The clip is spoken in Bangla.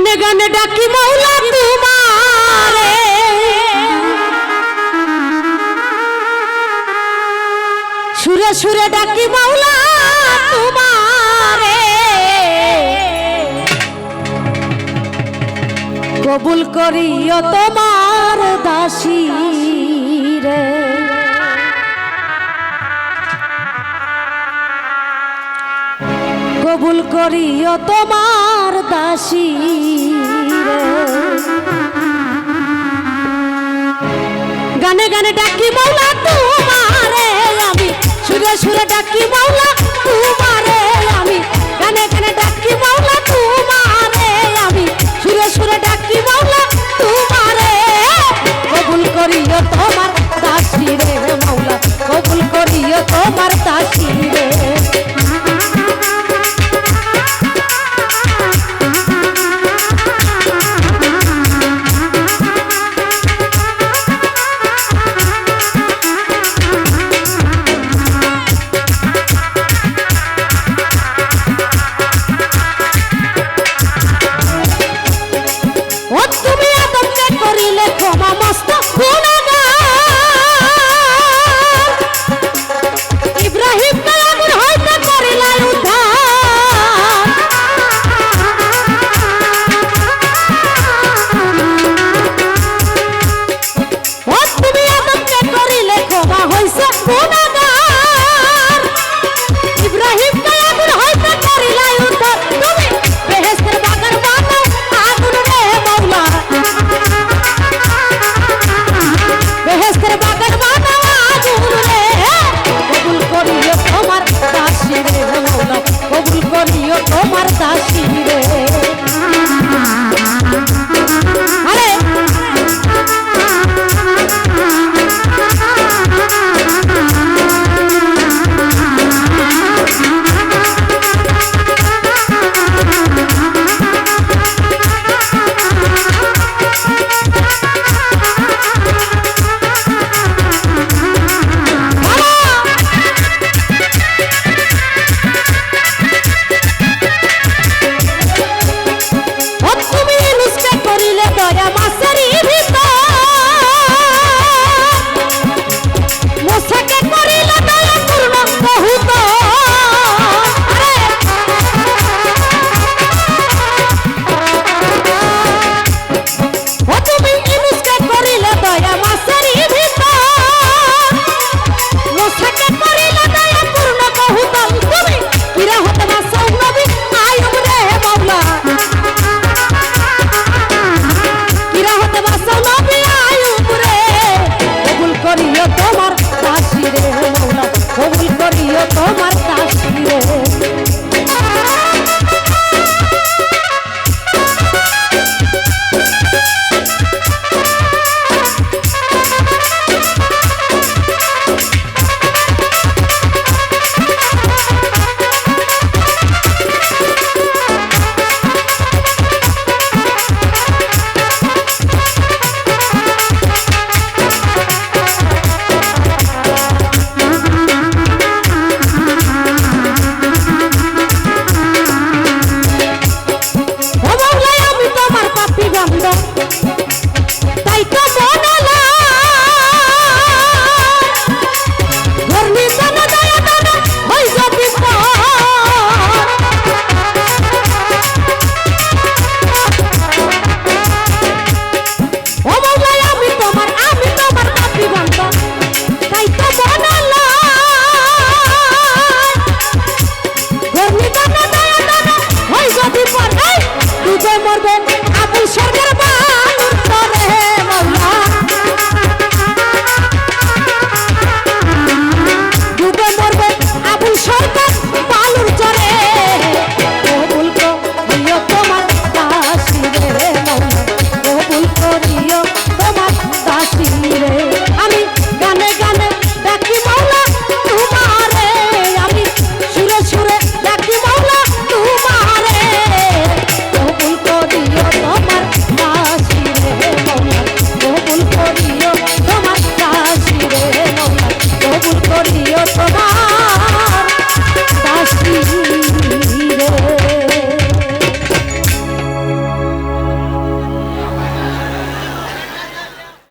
গানে গানে ডাকি মাওলা তোমারে, সুরে সুরে ডাকি মাওলা তোমারে, কবুল করিও তোমার দাসী রে। কবুল করিও তোমার দাসী রে। গানে গানে ডাকি মাওলা তোমারে আমি, সুরে সুরে ডাকি মাওলা তোমারে আমি, গানে গানে ডাকি মাওলা তোমারে আমি, সুরে সুরে ডাকি মাওলা তোমারে, কবুল করিও তোমার দাসী রে মাওলা, কবুল করিও তোমার দাসী রে। তোমার দাসী রে। আরে তোমার দাসী রে। করিও তোমার দাসী রে।